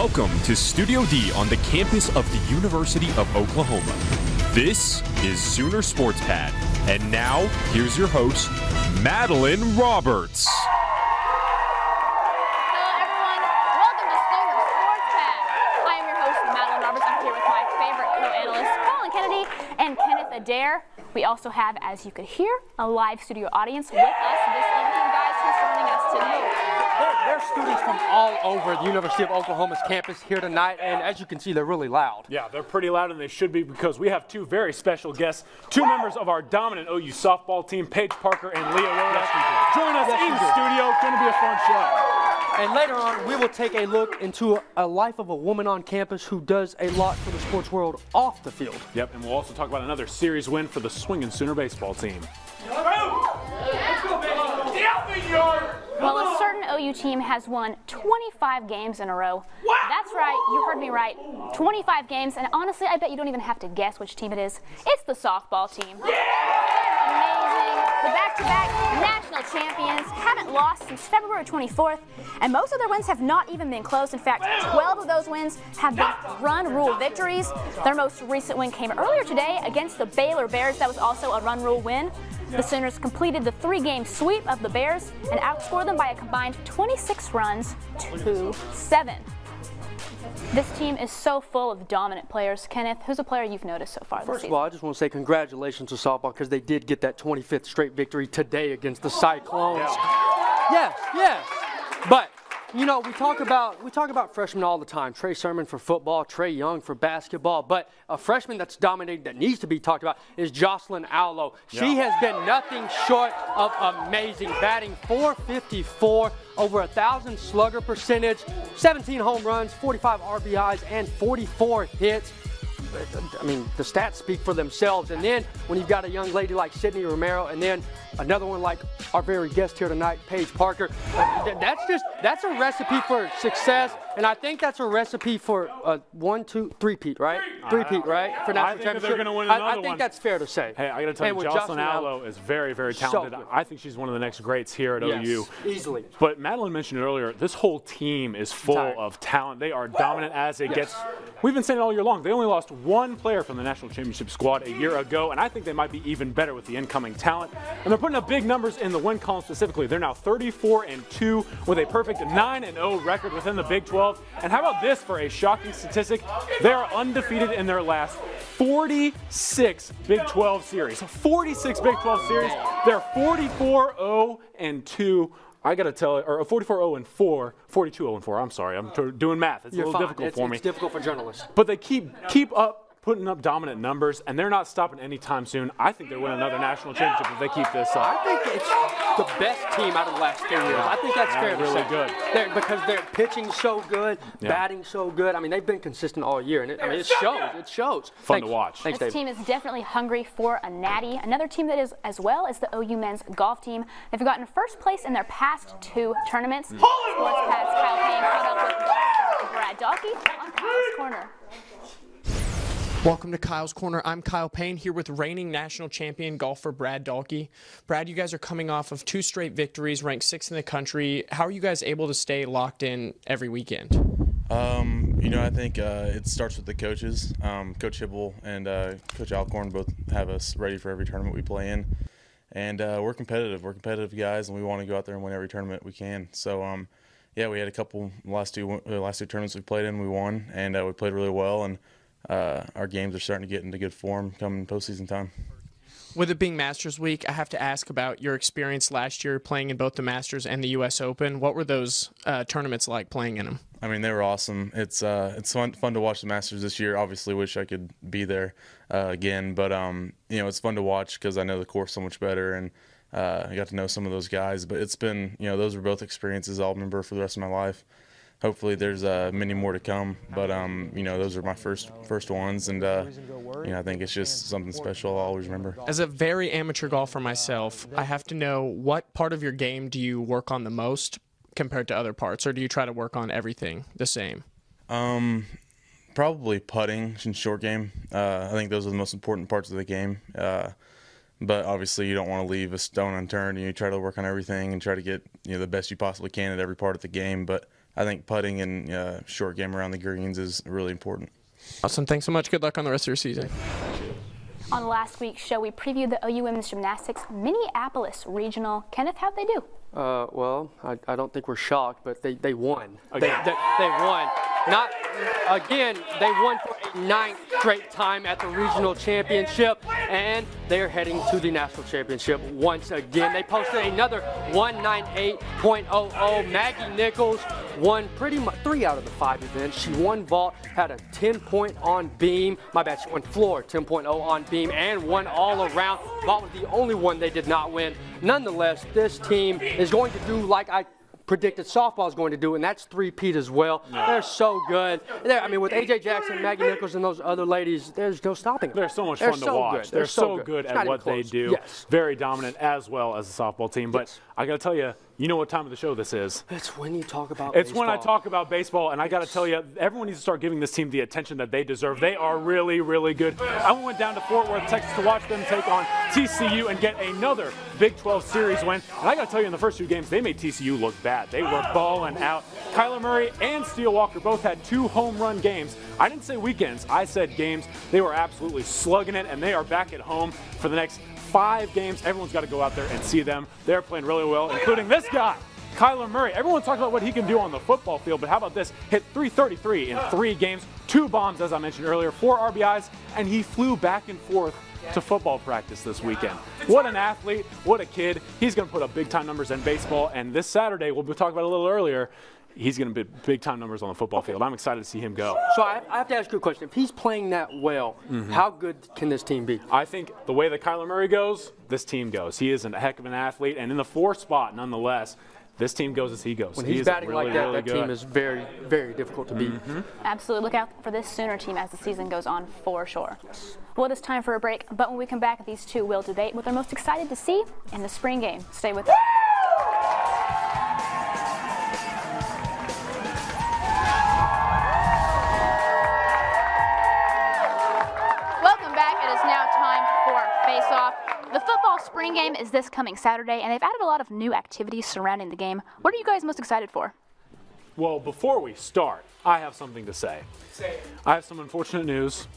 Welcome to Studio D on the campus of the University of Oklahoma. This is Sooner Sports Pad. And now, here's your host, Madeline Roberts. Hello, everyone. Welcome to Sooner Sports Pad. I am your host, Madeline Roberts. I'm here with my favorite co-analysts, Collin, Kennedy, and Kenneth Adair. We also have, as you could hear, a live studio audience with us this evening. Guys, who's joining us today? There are students from all over the University of Oklahoma's campus here tonight, and as you can see, they're really loud. Yeah, they're pretty loud, and they should be, because we have two very special guests, two members of our dominant OU softball team, Paige Parker and Leah Wodach. Join us in the studio. It's going to be a fun show. And later on, we will take a look into a life of a woman on campus who does a lot for the sports world off the field. Yep, and we'll also talk about another series win for the swinging Sooner baseball team. Well, a certain OU team has won 25 games in a row. That's right, you heard me right. 25 games, and honestly, I bet you don't even have to guess which team it is. It's the softball team. Amazing. The back-to-back national champions haven't lost since February 24th, and most of their wins have not even been close. In fact, 12 of those wins have been run rule victories. Their most recent win came earlier today against the Baylor Bears. That was also a run rule win. The Sooners completed the three-game sweep of the Bears and outscored them by a combined 26 runs to 7. This team is so full of dominant players. Kenneth, who's a player you've noticed so far this season? First of all, I just want to say congratulations to softball because they did get that 25th straight victory today against the Cyclones. Yes. But you know, we talk about freshmen all the time. Trey Sermon for football, Trey Young for basketball. But a freshman that's dominated, that needs to be talked about, is Jocelyn Allo. She has been nothing short of amazing, batting .454, over 1,000 slugger percentage, 17 home runs, 45 RBIs, and 44 hits. I mean, the stats speak for themselves. And then when you've got a young lady like Sydney Romero, and then another one like our very guest here tonight, Paige Parker, that's a recipe for success. And I think that's a recipe for three-peat, right? Three-peat, right? For national championship. They're going to win another I think that's fair to say. Hey, I got to tell you, Jocelyn Allo is very, very talented. So I think she's one of the next greats here at OU. Easily. But Madeline mentioned it earlier, this whole team is full of talent. They are dominant as it gets. We've been saying it all year long. They only lost one player from the national championship squad a year ago, and I think they might be even better with the incoming talent. And they're putting up big numbers in the win column specifically. They're now 34-2 with a perfect 9-0 record within the Big 12. And how about this for a shocking statistic? They are undefeated in their last 46 Big 12 series. 46 Big 12 series. They're 44-0-2. I got to tell you, or 44-0-4, 42-0-4. I'm sorry, I'm doing math. It's a little difficult for me. It's difficult for journalists. But they keep putting up dominant numbers, and they're not stopping anytime soon. I think they'll win another national championship if they keep this up. I think it's the best team out of the last 10 years. I think that's fair to say. Good. Because their pitching's so good, batting so good. I mean, they've been consistent all year, and it shows. It shows. Fun to watch. Thanks, this Dave. team is definitely hungry for a natty. Another team that is as well as the OU men's golf team. They've gotten first place in their past 2 tournaments. Sports Pad's Kyle Payne caught up with Brad Dalkey on Kyle's Corner. Welcome to Kyle's Corner. I'm Kyle Payne here with reigning national champion golfer Brad Dalkey. Brad, you guys are coming off of 2 straight victories, ranked 6th in the country. How are you guys able to stay locked in every weekend? I think it starts with the coaches. Coach Hibble and Coach Alcorn both have us ready for every tournament we play in. And we're competitive. We're competitive guys, and we want to go out there and win every tournament we can. So, we had a couple last two tournaments we played in, we won, and we played really well. And our games are starting to get into good form coming postseason time. With it being Masters Week, I have to ask about your experience last year playing in both the Masters and the U.S. Open. What were those tournaments like playing in them? I mean, they were awesome. It's fun to watch the Masters this year. Obviously, wish I could be there again, but it's fun to watch because I know the course so much better, and I got to know some of those guys. But it's been, those were both experiences I'll remember for the rest of my life. Hopefully there's many more to come, but those are my first ones, and I think it's just something special I'll always remember. As a very amateur golfer myself, I have to know, what part of your game do you work on the most compared to other parts, or do you try to work on everything the same? Probably putting and short game. I think those are the most important parts of the game. But obviously you don't want to leave a stone unturned, and you try to work on everything and try to get the best you possibly can at every part of the game. But I think putting and short game around the greens is really important. Awesome. Thanks so much. Good luck on the rest of your season. On last week's show, we previewed the OU Women's Gymnastics Minneapolis Regional. Kenneth, how'd they do? Well, I don't think we're shocked, but they won. Again. They won. Not again. They won for a 9th straight time at the regional championship, and they're heading to the national championship once again. They posted another 198.00. Maggie Nichols won pretty much 3 out of the 5 events. She won vault, had a 10-point on beam. My bad, she won floor, 10.0 on beam, and won all around. Vault was the only one they did not win. Nonetheless, this team is going to do like I predicted softball is going to do, and that's three-peat as well. Yeah. They're so good. I mean, with AJ Jackson, Maggie Nichols, and those other ladies, there's no stopping them. They're so much fun to watch. They're so good at what they do. Yes. Very dominant as well as a softball team. But Yes. I got to tell you, you know what time of the show this is. It's when you talk about It's baseball. when I talk about baseball, and I got to tell you, everyone needs to start giving this team the attention that they deserve. They are really, really good. I went down to Fort Worth, Texas to watch them take on TCU and get another Big 12 series win. And I got to tell you, in the first 2 games, they made TCU look bad. They were balling out. Kyler Murray and Steele Walker both had 2 home run games. I didn't say weekends. I said games. They were absolutely slugging it, and they are back at home for the next 5 games. Everyone's got to go out there and see them. They're playing really well, including this guy, Kyler Murray. Everyone talks about what he can do on the football field, but how about this? Hit 333 in 3 games, 2 bombs, as I mentioned earlier, 4 RBIs, and he flew back and forth to football practice this weekend. What an athlete, what a kid. He's going to put up big-time numbers in baseball, and this Saturday, we'll be talking about it a little earlier, he's going to be big-time numbers on the football field. I'm excited to see him go. So I have to ask you a question. If he's playing that well, how good can this team be? I think the way that Kyler Murray goes, this team goes. He is a heck of an athlete, and in the 4th spot, nonetheless, this team goes as he goes. When he's batting like that, that team is very, very difficult to beat. Absolutely. Look out for this Sooner team as the season goes on for sure. Well, it's time for a break, but when we come back, these two will debate what they're most excited to see in the spring game. Stay with us. Welcome back. It is now time for Face Off. The football spring game is this coming Saturday, and they've added a lot of new activities surrounding the game. What are you guys most excited for? Well, before we start, I have something to say. I have some unfortunate news.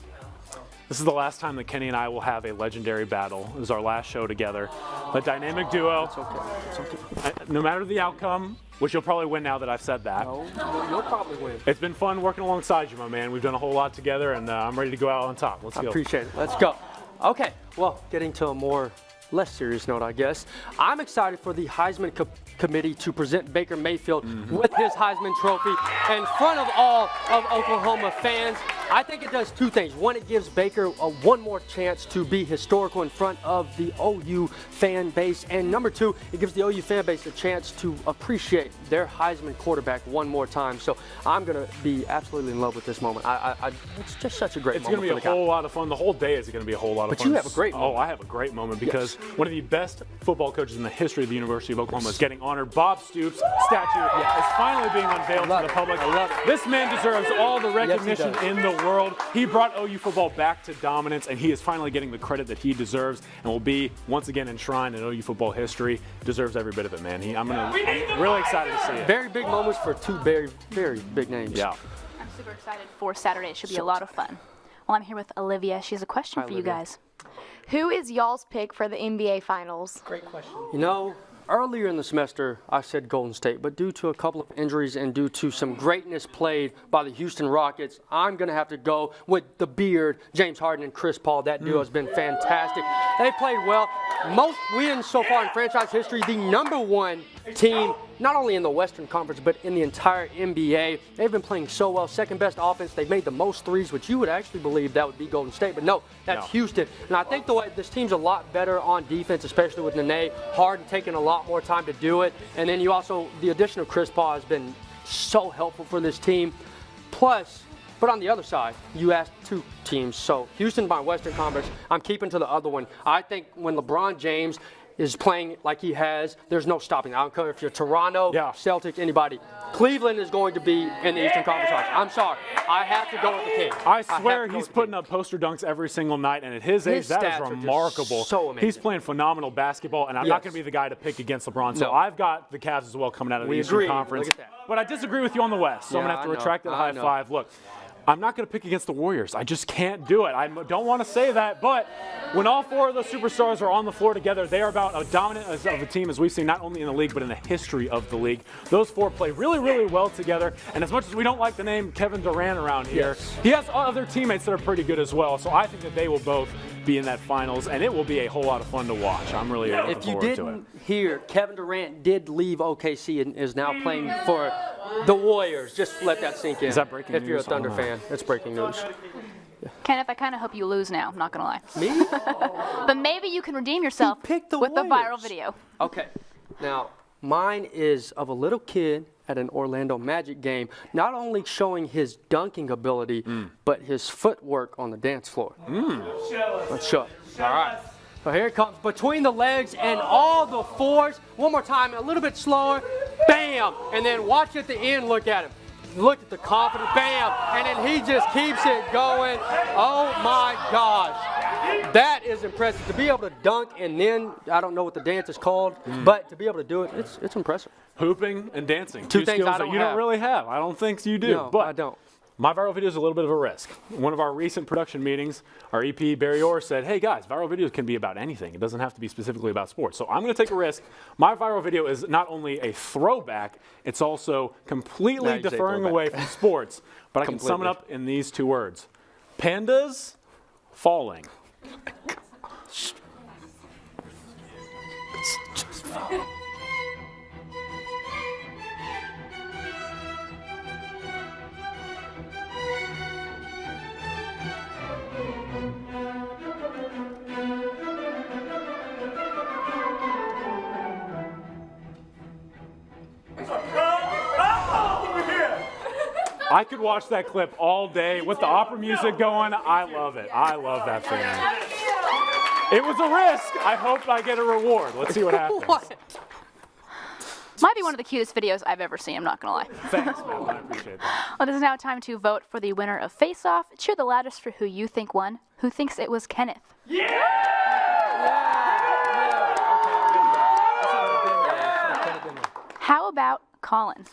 This is the last time that Kenny and I will have a legendary battle. This is our last show together. A dynamic duo. It's okay. No matter the outcome, which you'll probably win now that I've said that. No, you'll probably win. It's been fun working alongside you, my man. We've done a whole lot together, and I'm ready to go out on top. Let's go. I appreciate it. Let's go. Okay, well, getting to a more less serious note, I guess. I'm excited for the Heisman Committee to present Baker Mayfield with his Heisman Trophy in front of all of Oklahoma fans. I think it does 2 things. One, it gives Baker one more chance to be historical in front of the OU fan base. And number 2, it gives the OU fan base a chance to appreciate their Heisman quarterback one more time. So I'm going to be absolutely in love with this moment. It's just such a great moment. It's going to be a whole lot of fun. The whole day is going to be a whole lot of fun. But you have a great moment. Oh, I have a great moment because one of the best football coaches in the history of the University of Oklahoma is getting honored. Bob Stoops' statue is finally being unveiled to the public. I love it. This man deserves all the recognition Yes, he in the world. He brought OU football back to dominance, and he is finally getting the credit that he deserves and will be once again enshrined in OU football history. Deserves every bit of it, man. I'm really excited to see it. Very big moments for 2 very, very big names. Yeah. I'm super excited for Saturday. It should be a lot of fun. Well, I'm here with Olivia. She has a question for you guys. Who is y'all's pick for the NBA Finals? Great question. You know, earlier in the semester, I said Golden State, but due to a couple of injuries and due to some greatness played by the Houston Rockets, I'm going to have to go with the Beard, James Harden and Chris Paul. That duo has been fantastic. They played well. Most wins so far in franchise history. The #1 team, not only in the Western Conference, but in the entire NBA. They've been playing so well. Second best offense. They've made the most threes, which you would actually believe that would be Golden State. But no, that's Houston. And I think this team's a lot better on defense, especially with Nene. Harden taking a lot more time to do it. And then the addition of Chris Paul has been so helpful for this team. Plus, but on the other side, you asked 2 teams. So Houston by Western Conference, I'm keeping to the other one. I think when LeBron James is playing like he has, there's no stopping. I don't care if you're Toronto, Celtic, anybody. Cleveland is going to be in the Eastern Conference Finals. I'm sorry. I have to go with the King. I swear he's putting up poster dunks every single night, and at his age, that is remarkable. So amazing. He's playing phenomenal basketball, and I'm not going to be the guy to pick against LeBron. So I've got the Cavs as well coming out of the Eastern Conference. Look at that. But I disagree with you on the West, so I'm going to have to retract that high five. Look, I'm not going to pick against the Warriors. I just can't do it. I don't want to say that, but when all four of those superstars are on the floor together, they are about as dominant of a team as we've seen not only in the league but in the history of the league. Those four play really, really well together, and as much as we don't like the name Kevin Durant around here, he has other teammates that are pretty good as well, so I think that they will both be in that finals, and it will be a whole lot of fun to watch. I'm really looking forward to it. If you didn't hear, Kevin Durant did leave OKC and is now playing for the Warriors. Just let that sink in. Is that breaking news? If you're a Thunder fan, it's breaking news. Kenneth, I kind of hope you lose now, I'm not going to lie. Me? But maybe you can redeem yourself with the viral video. Okay. Now, mine is of a little kid at an Orlando Magic game, not only showing his dunking ability, but his footwork on the dance floor. Let's show it. All right. So here it comes between the legs and all the fours. One more time, a little bit slower. Bam! And then watch at the end, look at him. Look at the confidence. Bam! And then he just keeps it going. Oh my gosh. That is impressive. To be able to dunk and then, I don't know what the dance is called, but to be able to do it, it's impressive. Hooping and dancing. Two things skills that you don't really have. I don't think you do. No, but I don't. My viral video is a little bit of a risk. In one of our recent production meetings, our EP, Barry Orr, said, hey guys, viral videos can be about anything. It doesn't have to be specifically about sports. So I'm going to take a risk. My viral video is not only a throwback, it's also completely deferring away from sports. But I can sum it up in these two words. Pandas falling. I could watch that clip all day with the opera music going. I love it. I love that thing. It was a risk. I hope I get a reward. Let's see what happens. Might be one of the cutest videos I've ever seen, I'm not going to lie. Thanks, man. I appreciate that. Well, it is now time to vote for the winner of Face Off. Cheer the loudest for who you think won. Who thinks it was Kenneth? Yeah! How about Collin?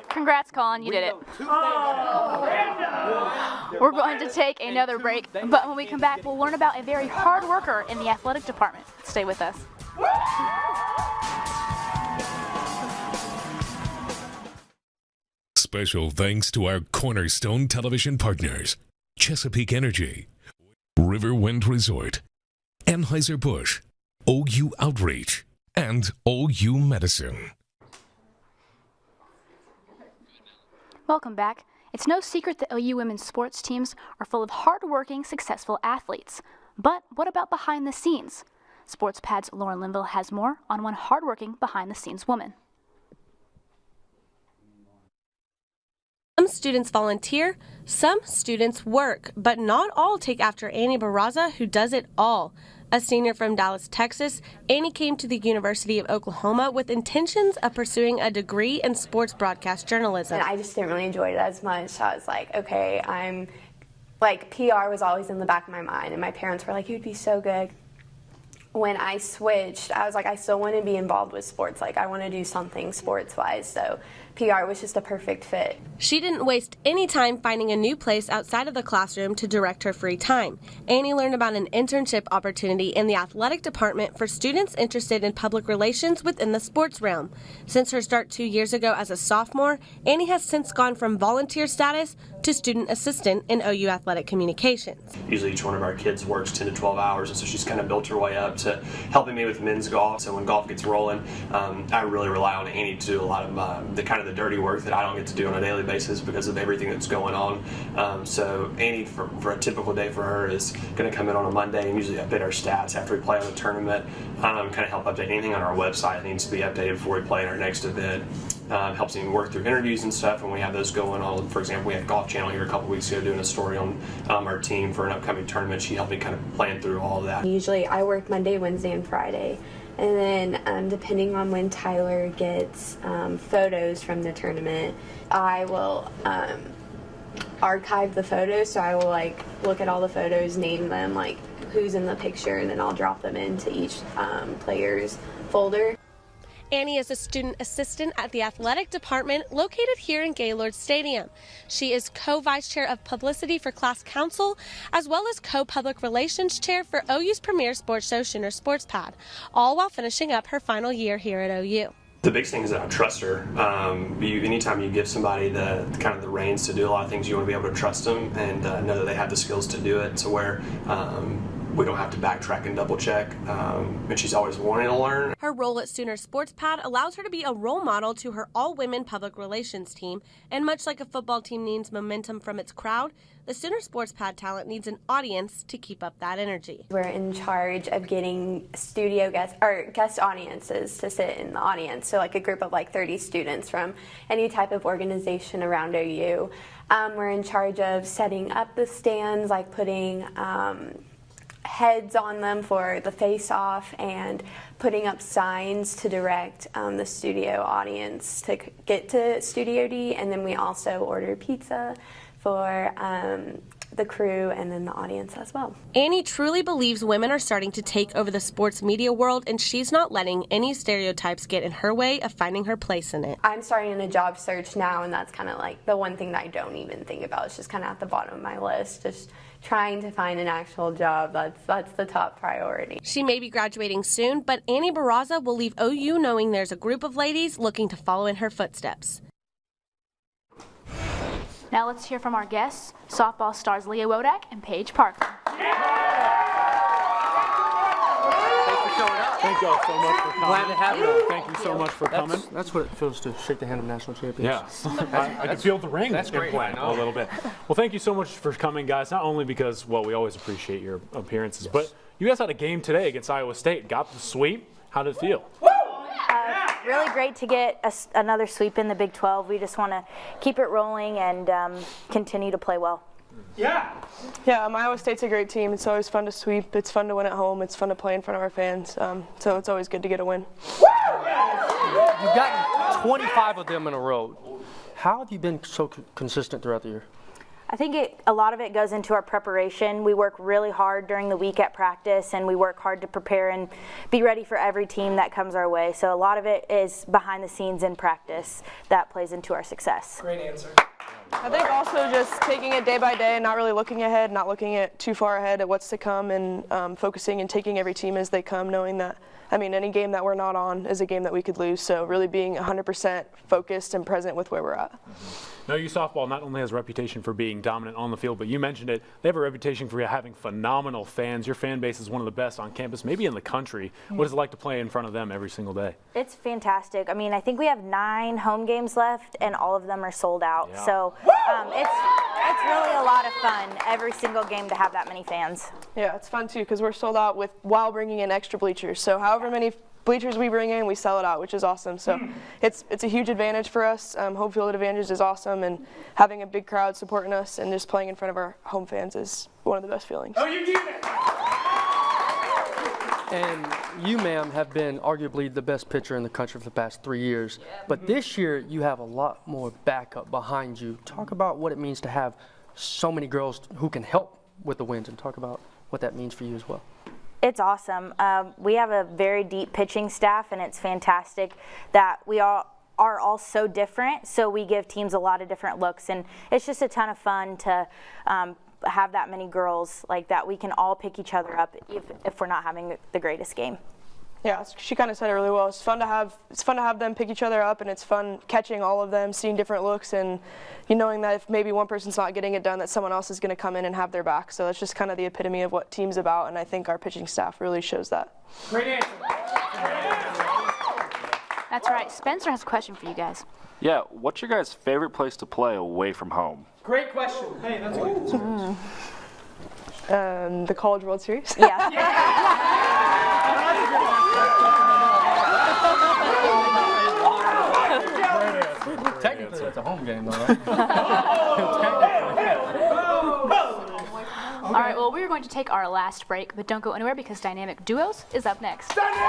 Congrats, Collin, you did it. We're going to take another break, but when we come back, we'll learn about a very hard worker in the athletic department. Stay with us. Special thanks to our Cornerstone television partners, Chesapeake Energy, Riverwind Resort, Anheuser-Busch, OU Outreach, and OU Medicine. Welcome back. It's no secret that OU women's sports teams are full of hard-working, successful athletes. But what about behind the scenes? Sports Pad's Lauren Linville has more on one hard-working, behind-the-scenes woman. Some students volunteer, some students work, but not all take after Annie Barraza, who does it all. A senior from Dallas, Texas, Annie came to the University of Oklahoma with intentions of pursuing a degree in sports broadcast journalism. And I just didn't really enjoy it as much. I was like, okay, PR was always in the back of my mind, and my parents were like, you'd be so good. When I switched, I was like, I still want to be involved with sports. Like, I want to do something sports-wise, so PR was just a perfect fit. She didn't waste any time finding a new place outside of the classroom to direct her free time. Annie learned about an internship opportunity in the athletic department for students interested in public relations within the sports realm. Since her start 2 years ago as a sophomore, Annie has since gone from volunteer status to student assistant in OU athletic communications. Usually each one of our kids works 10 to 12 hours, and so she's kind of built her way up to helping me with men's golf. So when golf gets rolling, I really rely on Annie to do a lot of the dirty work that I don't get to do on a daily basis because of everything that's going on. So Annie, for a typical day for her, is going to come in on a Monday and usually update our stats after we play on the tournament, kind of help update anything on our website that needs to be updated before we play in our next event. helps me work through interviews and stuff, and we have those going on. For example, we had Golf Channel here a couple weeks ago doing a story on our team for an upcoming tournament. She helped me kind of plan through all of that. Usually I work Monday, Wednesday, and Friday. And then depending on when Tyler gets photos from the tournament, I will archive the photos. So I will like look at all the photos, name them, like who's in the picture, and then I'll drop them into each player's folder. Annie is a student assistant at the athletic department located here in Gaylord Stadium. She is co-vice chair of publicity for class council, as well as co-public relations chair for OU's premier sports show, Sooner Sports Pad, all while finishing up her final year here at OU. The biggest thing is that I trust her. Anytime you give somebody the kind of the reins to do a lot of things, you want to be able to trust them and know that they have the skills to do it, to where we don't have to backtrack and double check, and she's always wanting to learn. Her role at Sooner Sports Pad allows her to be a role model to her all-women public relations team, and much like a football team needs momentum from its crowd, the Sooner Sports Pad talent needs an audience to keep up that energy. We're in charge of getting studio guests or guest audiences to sit in the audience, so like a group of like 30 students from any type of organization around OU. We're in charge of setting up the stands, like putting heads on them for the face-off and putting up signs to direct the studio audience to get to Studio D, and then we also order pizza for the crew and then the audience as well. Annie truly believes women are starting to take over the sports media world, and she's not letting any stereotypes get in her way of finding her place in it. I'm starting a job search now, and that's kind of like the one thing that I don't even think about. It's just kind of at the bottom of my list, just trying to find an actual job. That's the top priority. She may be graduating soon, but Annie Barraza will leave OU knowing there's a group of ladies looking to follow in her footsteps. Now let's hear from our guests, softball stars Leah Wodach and Paige Parker. Thank you all so much for coming. Glad to have you. Thank you so much for coming. That's what it feels to shake the hand of national champions. Yeah, I can feel the ring implant a little bit. Well, thank you so much for coming, guys. Not only because, well, we always appreciate your appearances, but you guys had a game today against Iowa State. Got the sweep. How did it feel? Really great to get another sweep in the Big 12. We just want to keep it rolling and continue to play well. Yeah, Iowa State's a great team. It's always fun to sweep. It's fun to win at home. It's fun to play in front of our fans. So it's always good to get a win. You've gotten 25 of them in a row. How have you been so consistent throughout the year? I think a lot of it goes into our preparation. We work really hard during the week at practice, and we work hard to prepare and be ready for every team that comes our way. So a lot of it is behind the scenes in practice that plays into our success. Great answer. I think also just taking it day by day and not really looking ahead, not looking at too far ahead at what's to come, and focusing and taking every team as they come, knowing that, any game that we're not on is a game that we could lose. So really being 100% focused and present with where we're at. Now, OU softball not only has a reputation for being dominant on the field, but you mentioned it, they have a reputation for having phenomenal fans. Your fan base is one of the best on campus, maybe in the country. What is it like to play in front of them every single day? It's fantastic. I think we have 9 home games left, and all of them are sold out. Yeah. So it's really a lot of fun every single game to have that many fans. Yeah, it's fun too because we're sold out while bringing in extra bleachers. So however many bleachers we bring in, we sell it out, which is awesome. So it's a huge advantage for us. Home field advantage is awesome, and having a big crowd supporting us and just playing in front of our home fans is one of the best feelings. Oh, you did it! And you, ma'am, have been arguably the best pitcher in the country for the past 3 years. But this year, you have a lot more backup behind you. Talk about what it means to have so many girls who can help with the wins, and talk about what that means for you as well. It's awesome. We have a very deep pitching staff, and it's fantastic that we all are all so different, so we give teams a lot of different looks, and it's just a ton of fun to have that many girls like that. We can all pick each other up if we're not having the greatest game. Yeah, she kind of said it really well. It's fun to have them pick each other up, and it's fun catching all of them, seeing different looks, and knowing that if maybe one person's not getting it done, that someone else is going to come in and have their back. So that's just kind of the epitome of what team's about, and I think our pitching staff really shows that. Great answer. That's right. Spencer has a question for you guys. Yeah, what's your guys' favorite place to play away from home? Great question. Hey, that's good. The College World Series. Yeah. it's a home game, though, right? All right, well, we're going to take our last break, but don't go anywhere because Dynamic Duos is up next. Welcome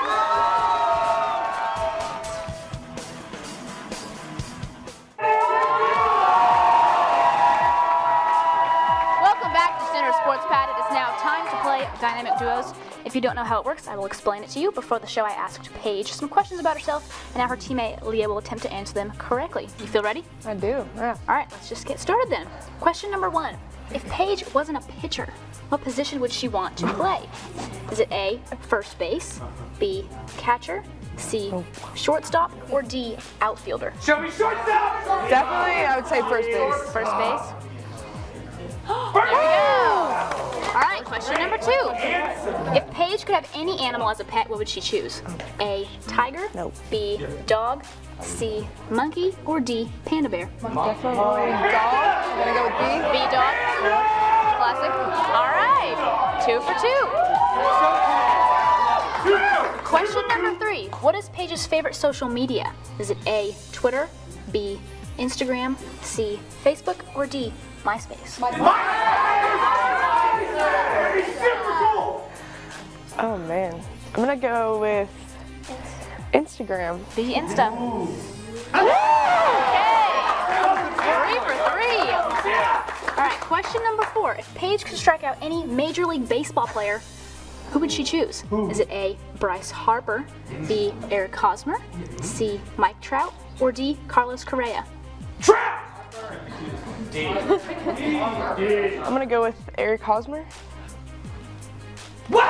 back to Center Sports Pad. It is now time to play Dynamic Duos. If you don't know how it works, I will explain it to you. Before the show, I asked Paige some questions about herself, and now her teammate Leah will attempt to answer them correctly. You feel ready? I do, yeah. All right, let's just get started then. Question number 1. If Paige wasn't a pitcher, what position would she want to play? Is it A, first base, B, catcher, C, shortstop, or D, outfielder? Show me shortstop! Definitely, I would say first base. First base? There we go! All right, question number 2. If Paige could have any animal as a pet, what would she choose? A, tiger, B, dog, C, monkey, or D, panda bear? Definitely dog. I'm gonna go with B. B, dog. Classic. All right, 2 for 2. Question number 3. What is Paige's favorite social media? Is it A, Twitter, B, Instagram, C, Facebook, or D, MySpace? Oh man, I'm gonna go with Instagram. B, Insta. Okay, 3 for 3. All right, question number 4. If Paige could strike out any Major League Baseball player, who would she choose? Is it A, Bryce Harper, B, Eric Hosmer, C, Mike Trout, or D, Carlos Correa? I'm gonna go with Eric Hosmer. 100%.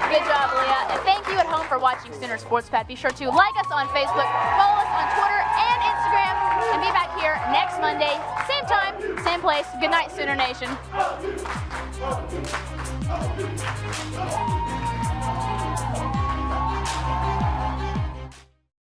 Good job, Leah. And thank you at home for watching Sooner Sports Pad. Be sure to like us on Facebook, follow us on Twitter and Instagram, and be back here next Monday, same time, same place. Good night, Sooner Nation.